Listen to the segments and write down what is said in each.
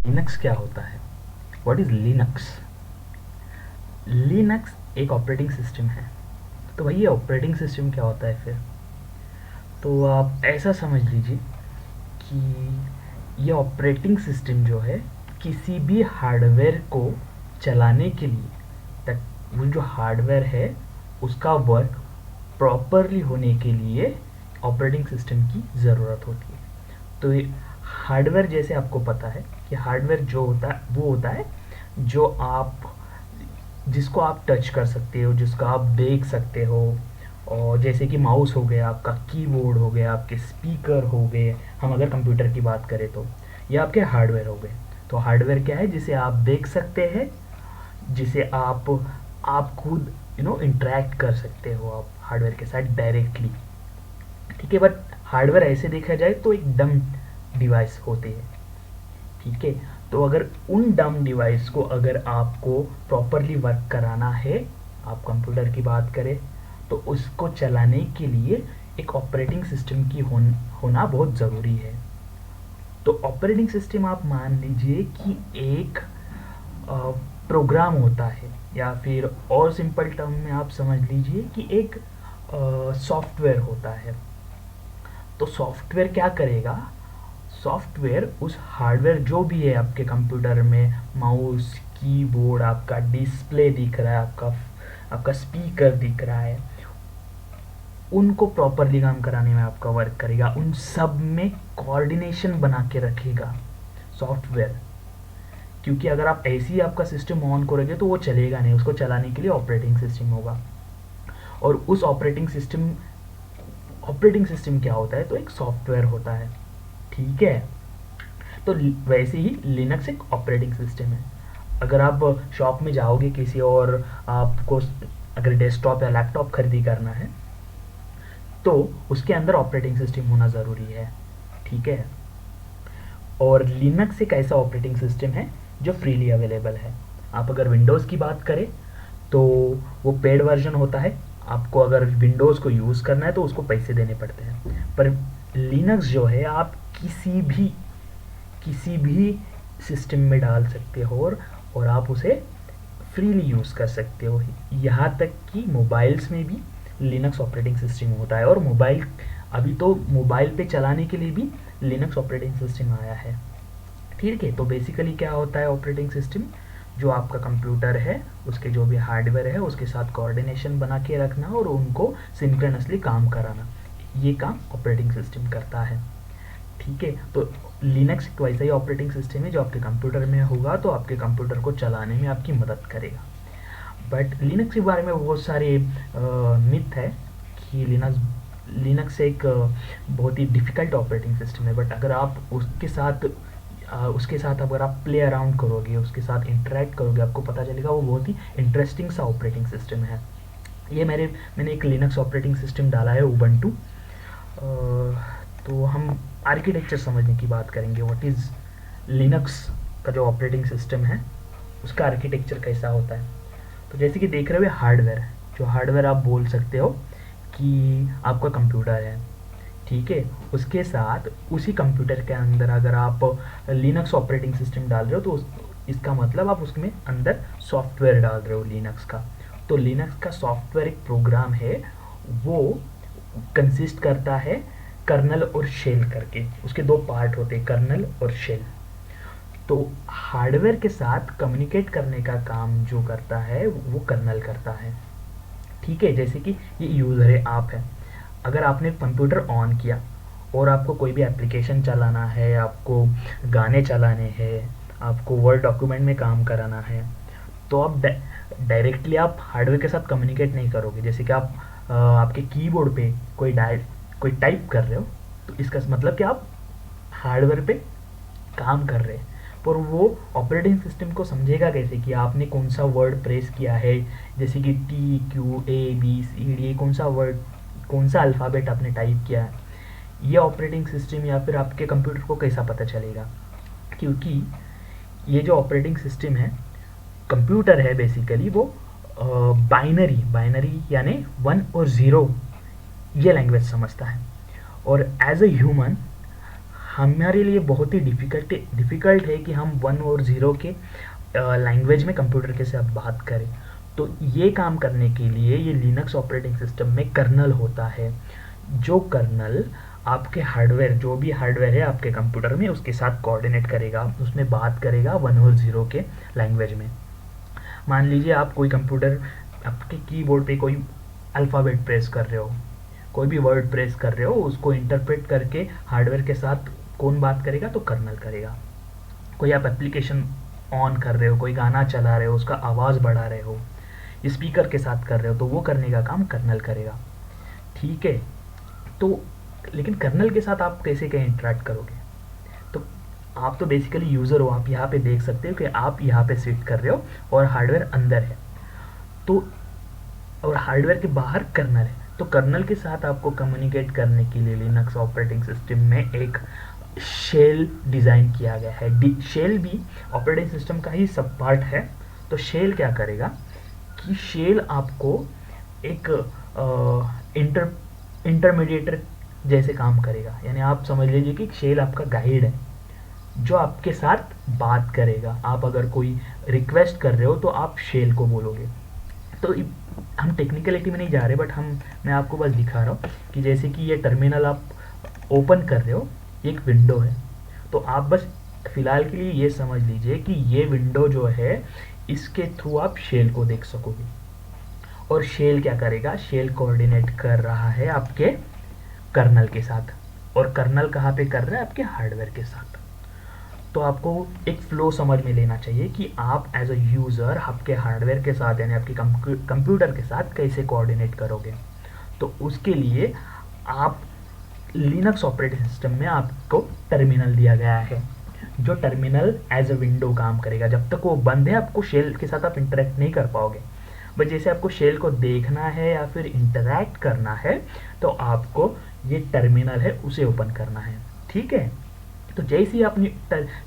Linux क्या होता है? What is Linux? लिनक्स एक ऑपरेटिंग सिस्टम है। तो भाई ये ऑपरेटिंग सिस्टम क्या होता है फिर? तो आप ऐसा समझ लीजिए कि ये ऑपरेटिंग सिस्टम जो है किसी भी हार्डवेयर को चलाने के लिए, तक वो जो हार्डवेयर है उसका वर्क प्रॉपरली होने के लिए ऑपरेटिंग सिस्टम की ज़रूरत होती है। तो ये हार्डवेयर, जैसे आपको पता है कि हार्डवेयर जो होता है वो होता है जो आप जिसको आप टच कर सकते हो, जिसको आप देख सकते हो। और जैसे कि माउस हो गया, आपका कीबोर्ड हो गया, आपके स्पीकर हो गए, हम अगर कंप्यूटर की बात करें तो ये आपके हार्डवेयर हो गए। तो हार्डवेयर क्या है? जिसे आप देख सकते हैं, जिसे आप खुद इंटरेक्ट कर सकते हो आप हार्डवेयर के साथ डायरेक्टली। ठीक है, बट हार्डवेयर ऐसे देखा जाए तो एक डम डिवाइस होते हैं। ठीक है, तो अगर उन डम डिवाइस को अगर आपको प्रॉपरली वर्क कराना है, आप कंप्यूटर की बात करें, तो उसको चलाने के लिए एक ऑपरेटिंग सिस्टम की होना बहुत ज़रूरी है। तो ऑपरेटिंग सिस्टम आप मान लीजिए कि एक प्रोग्राम होता है, या फिर और सिंपल टर्म में आप समझ लीजिए कि एक सॉफ्टवेयर होता है। तो सॉफ्टवेयर क्या करेगा? सॉफ्टवेयर उस हार्डवेयर जो भी है आपके कंप्यूटर में, माउस, कीबोर्ड, आपका डिस्प्ले दिख रहा है, आपका आपका स्पीकर दिख रहा है, उनको प्रॉपरली काम कराने में आपका वर्क करेगा, उन सब में कोऑर्डिनेशन बना के रखेगा सॉफ्टवेयर। क्योंकि अगर आप ऐसे ही आपका सिस्टम ऑन करोगे तो वो चलेगा नहीं, उसको चलाने के लिए ऑपरेटिंग सिस्टम होगा। और उस ऑपरेटिंग सिस्टम क्या होता है? तो एक सॉफ्टवेयर होता है। ठीक है, तो वैसे ही लिनक्स एक ऑपरेटिंग सिस्टम है। अगर आप शॉप में जाओगे किसी और आपको अगर डेस्कटॉप या लैपटॉप खरीदी करना है तो उसके अंदर ऑपरेटिंग सिस्टम होना ज़रूरी है। ठीक है, और लिनक्स एक ऐसा ऑपरेटिंग सिस्टम है जो फ्रीली अवेलेबल है। आप अगर विंडोज़ की बात करें तो वो पेड वर्जन होता है। आपको अगर विंडोज़ को यूज़ करना है तो उसको पैसे देने पड़ते हैं। पर लिनक्स जो है आप किसी भी सिस्टम में डाल सकते हो, और आप उसे फ्रीली यूज़ कर सकते हो। यहाँ तक कि मोबाइल्स में भी लिनक्स ऑपरेटिंग सिस्टम होता है। और अभी तो मोबाइल पे चलाने के लिए भी लिनक्स ऑपरेटिंग सिस्टम आया है। ठीक है, तो बेसिकली क्या होता है ऑपरेटिंग सिस्टम? जो आपका कंप्यूटर है उसके जो भी हार्डवेयर है उसके साथ कोऑर्डिनेशन बना के रखना और उनको सिंक्रोनसली काम कराना, ये काम ऑपरेटिंग सिस्टम करता है। ठीक है, तो लिनक्स एक वैसा ही ऑपरेटिंग सिस्टम है जो आपके कंप्यूटर में होगा तो आपके कंप्यूटर को चलाने में आपकी मदद करेगा। बट लिनक्स के बारे में बहुत सारे मिथ है कि लिनक्स एक बहुत ही डिफ़िकल्ट ऑपरेटिंग सिस्टम है। बट अगर आप उसके साथ अगर आप प्ले अराउंड करोगे, उसके साथ इंटरेक्ट करोगे, आपको पता चलेगा वो बहुत ही इंटरेस्टिंग सा ऑपरेटिंग सिस्टम है। ये मैंने एक लिनक्स ऑपरेटिंग सिस्टम डाला है, उबंटू। तो हम आर्किटेक्चर समझने की बात करेंगे। व्हाट इज़ लिनक्स का जो ऑपरेटिंग सिस्टम है उसका आर्किटेक्चर कैसा होता है? तो जैसे कि देख रहे हो हार्डवेयर, जो हार्डवेयर आप बोल सकते हो कि आपका कंप्यूटर है। ठीक है, उसके साथ उसी कंप्यूटर के अंदर अगर आप लिनक्स ऑपरेटिंग सिस्टम डाल रहे हो तो इसका मतलब आप उसमें अंदर सॉफ्टवेयर डाल रहे हो लिनक्स का। तो लिनक्स का सॉफ्टवेयर एक प्रोग्राम है, वो कंसिस्ट करता है कर्नल और शेल करके। उसके दो पार्ट होते हैं, कर्नल और शेल। तो हार्डवेयर के साथ कम्युनिकेट करने का काम जो करता है वो कर्नल करता है। ठीक है, जैसे कि ये यूज़र है, आप है। अगर आपने कंप्यूटर ऑन किया और आपको कोई भी एप्लीकेशन चलाना है, आपको गाने चलाने हैं, आपको वर्ड डॉक्यूमेंट में काम कराना है, तो आप डायरेक्टली आप हार्डवेयर के साथ कम्युनिकेट नहीं करोगे। जैसे कि आप आपके कीबोर्ड पे कोई टाइप कर रहे हो, तो इसका मतलब कि आप हार्डवेयर पे काम कर रहे हैं। पर वो ऑपरेटिंग सिस्टम को समझेगा कैसे कि आपने कौन सा वर्ड प्रेस किया है? जैसे कि TQABCD, कौन सा अल्फ़ाबेट आपने टाइप किया है? ये ऑपरेटिंग सिस्टम या फिर आपके कंप्यूटर को कैसा पता चलेगा? क्योंकि ये जो ऑपरेटिंग सिस्टम है, कंप्यूटर है बेसिकली, वो बाइनरी बाइनरी यानी 1 और 0 ये लैंग्वेज समझता है। और एज ए ह्यूमन हमारे लिए बहुत ही डिफ़िकल्ट है कि हम 1 और 0 के लैंग्वेज में कंप्यूटर के साथ बात करें। तो ये काम करने के लिए ये लिनक्स ऑपरेटिंग सिस्टम में कर्नल होता है, जो कर्नल आपके हार्डवेयर, जो भी हार्डवेयर है आपके कंप्यूटर में, उसके साथ कोऑर्डिनेट करेगा, उसमें बात करेगा 1 और 0 के लैंग्वेज में। मान लीजिए आप कोई कंप्यूटर, आपके कीबोर्ड पे कोई अल्फ़ाबेट प्रेस कर रहे हो, कोई भी वर्ड प्रेस कर रहे हो, उसको इंटरप्रेट करके हार्डवेयर के साथ कौन बात करेगा? तो कर्नल करेगा। कोई आप एप्लीकेशन ऑन कर रहे हो, कोई गाना चला रहे हो, उसका आवाज़ बढ़ा रहे हो, स्पीकर के साथ कर रहे हो, तो वो करने का काम कर्नल करेगा। ठीक है, तो लेकिन कर्नल के साथ आप कैसे क्या इंटरेक्ट करोगे? तो आप तो बेसिकली यूज़र हो, आप यहाँ पे देख सकते हो कि आप यहाँ पे सिट कर रहे हो और हार्डवेयर अंदर है, तो और हार्डवेयर के बाहर कर्नल है। तो कर्नल के साथ आपको कम्युनिकेट करने के लिए लिनक्स ऑपरेटिंग सिस्टम में एक शेल डिज़ाइन किया गया है। शेल भी ऑपरेटिंग सिस्टम का ही सब पार्ट है। तो शेल क्या करेगा कि शेल आपको एक इंटरमीडिएटर जैसे काम करेगा। यानी आप समझ लीजिए कि शेल आपका गाइड है जो आपके साथ बात करेगा। आप अगर कोई रिक्वेस्ट कर रहे हो तो आप शेल को बोलोगे। तो हम टेक्निकलिटी में नहीं जा रहे, बट मैं आपको बस दिखा रहा हूँ कि जैसे कि ये टर्मिनल आप ओपन कर रहे हो, एक विंडो है, तो आप बस फिलहाल के लिए ये समझ लीजिए कि ये विंडो जो है, इसके थ्रू आप शेल को देख सकोगे। और शेल क्या करेगा? शेल कोऑर्डिनेट कर रहा है आपके कर्नल के साथ, और कर्नल कहाँ पे कर रहा है? आपके हार्डवेयर के साथ। तो आपको एक फ्लो समझ में लेना चाहिए कि आप एज अ यूज़र आपके हार्डवेयर के साथ, यानी आपके कंप्यूटर के साथ कैसे कोऑर्डिनेट करोगे। तो उसके लिए आप लिनक्स ऑपरेटिंग सिस्टम में आपको टर्मिनल दिया गया है, जो टर्मिनल एज अ विंडो काम करेगा। जब तक वो बंद है, आपको शेल के साथ आप इंटरेक्ट नहीं कर पाओगे। बट जैसे आपको शेल को देखना है या फिर इंटरैक्ट करना है, तो आपको ये टर्मिनल है उसे ओपन करना है। ठीक है, तो जैसे ही आपने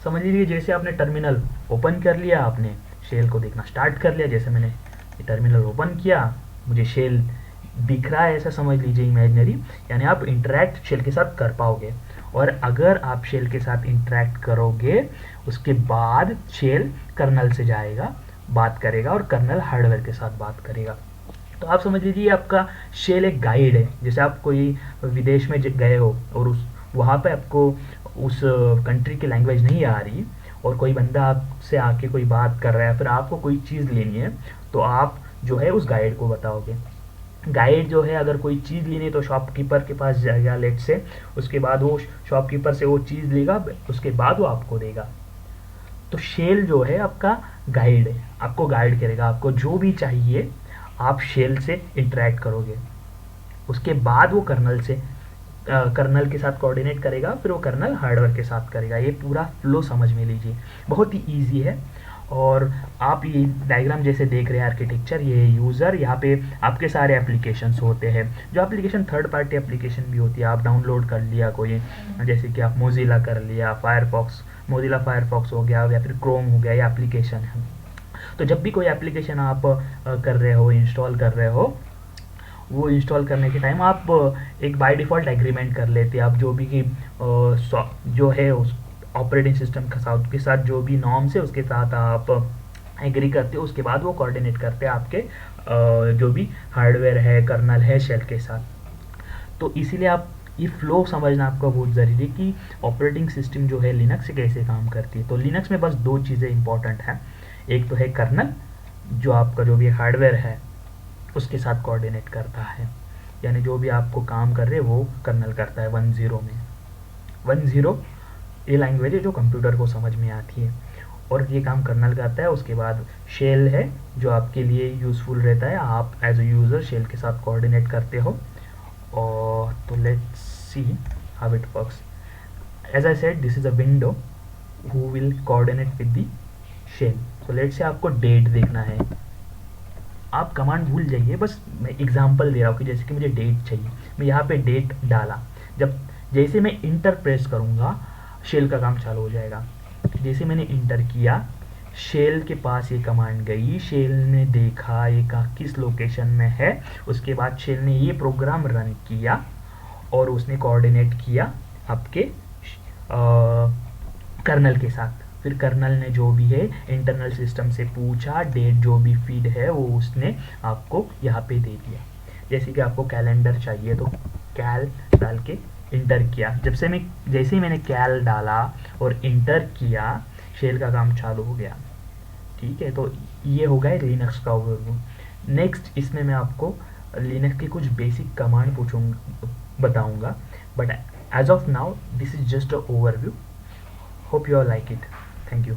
समझ लीजिए, जैसे आपने टर्मिनल ओपन कर लिया, आपने शेल को देखना स्टार्ट कर लिया। जैसे मैंने ये टर्मिनल ओपन किया, मुझे शेल दिख रहा है, ऐसा समझ लीजिए इमेजिनरी, यानी आप इंटरैक्ट शेल के साथ कर पाओगे। और अगर आप शेल के साथ इंटरैक्ट करोगे, उसके बाद शेल कर्नल से जाएगा, बात करेगा, और कर्नल हार्डवेयर के साथ बात करेगा। तो आप समझ लीजिए आपका शेल एक गाइड है। जैसे आप कोई विदेश में गए हो और वहाँ पे आपको उस कंट्री की लैंग्वेज नहीं आ रही, और कोई बंदा आपसे आके कोई बात कर रहा है, फिर आपको कोई चीज़ लेनी है, तो आप जो है उस गाइड को बताओगे। गाइड जो है, अगर कोई चीज़ लेनी है तो शॉपकीपर के पास जाएगा लेट से, उसके बाद वो शॉपकीपर से वो चीज़ लेगा, उसके बाद वो आपको देगा। तो शेल जो है आपका गाइड है, आपको गाइड करेगा। आपको जो भी चाहिए आप शेल से इंटरेक्ट करोगे, उसके बाद वो कर्नल के साथ कोऑर्डिनेट करेगा, फिर वो कर्नल हार्डवेयर के साथ करेगा। ये पूरा फ्लो समझ में लीजिए, बहुत ही ईजी है। और आप ये डायग्राम जैसे देख रहे हैं, आर्किटेक्चर, ये यूज़र, यहाँ पे आपके सारे एप्लीकेशंस होते हैं। जो एप्लीकेशन थर्ड पार्टी एप्लीकेशन भी होती है, आप डाउनलोड कर लिया कोई, जैसे कि आप मोजिला कर लिया, मोजिला फायरफॉक्स हो गया, या फिर क्रोम हो गया, ये एप्लीकेशन है। तो जब भी कोई एप्लीकेशन आप कर रहे हो, इंस्टॉल कर रहे हो, वो इंस्टॉल करने के टाइम आप एक बाय डिफ़ॉल्ट एग्रीमेंट कर लेते हैं। आप जो भी जो है उस ऑपरेटिंग सिस्टम के साथ जो भी नॉर्म्स है उसके साथ आप एग्री करते हो। उसके बाद वो कोऑर्डिनेट करते हैं आपके जो भी हार्डवेयर है, कर्नल है, शेल के साथ। तो इसीलिए आप ये फ्लो समझना आपका बहुत ज़रूरी है कि ऑपरेटिंग सिस्टम जो है लिनक्स से कैसे काम करती है। तो लिनक्स में बस दो चीज़ें इंपॉर्टेंट हैं। एक तो है कर्नल, जो आपका जो भी हार्डवेयर है उसके साथ कोऑर्डिनेट करता है, यानी जो भी आपको काम कर रहे हैं वो कर्नल करता है 1.0 में। 1.0 ये लैंग्वेज है जो कंप्यूटर को समझ में आती है, और ये काम कर्नल करता है। उसके बाद शेल है जो आपके लिए यूज़फुल रहता है, आप एज अ यूज़र शेल के साथ कोऑर्डिनेट करते हो। और तो let's see how it works. As I said, this is a window who will coordinate with the shell. So let's say आपको डेट देखना है, आप कमांड भूल जाइए, बस मैं एग्जांपल दे रहा हूँ कि जैसे कि मुझे डेट चाहिए, मैं यहाँ पे डेट डाला, जैसे मैं इंटर प्रेस करूँगा शेल का काम चालू हो जाएगा। जैसे मैंने इंटर किया, शेल के पास ये कमांड गई, शेल ने देखा ये किस लोकेशन में है, उसके बाद शेल ने ये प्रोग्राम रन किया और उसने कोऑर्डिनेट किया आपके कर्नल के साथ। फिर कर्नल ने जो भी है इंटरनल सिस्टम से पूछा, डेट जो भी फीड है वो उसने आपको यहाँ पे दे दिया। जैसे कि आपको कैलेंडर चाहिए तो कैल डाल के इंटर किया। जैसे ही मैंने कैल डाला और इंटर किया, शेल का काम चालू हो गया। ठीक है, तो ये हो गया लिनक्स का ओवरव्यू। नेक्स्ट इसमें मैं आपको लिनक्स की कुछ बेसिक कमांड बताऊंगा, but as of now this is just a overview. Hope you all like it. Thank you.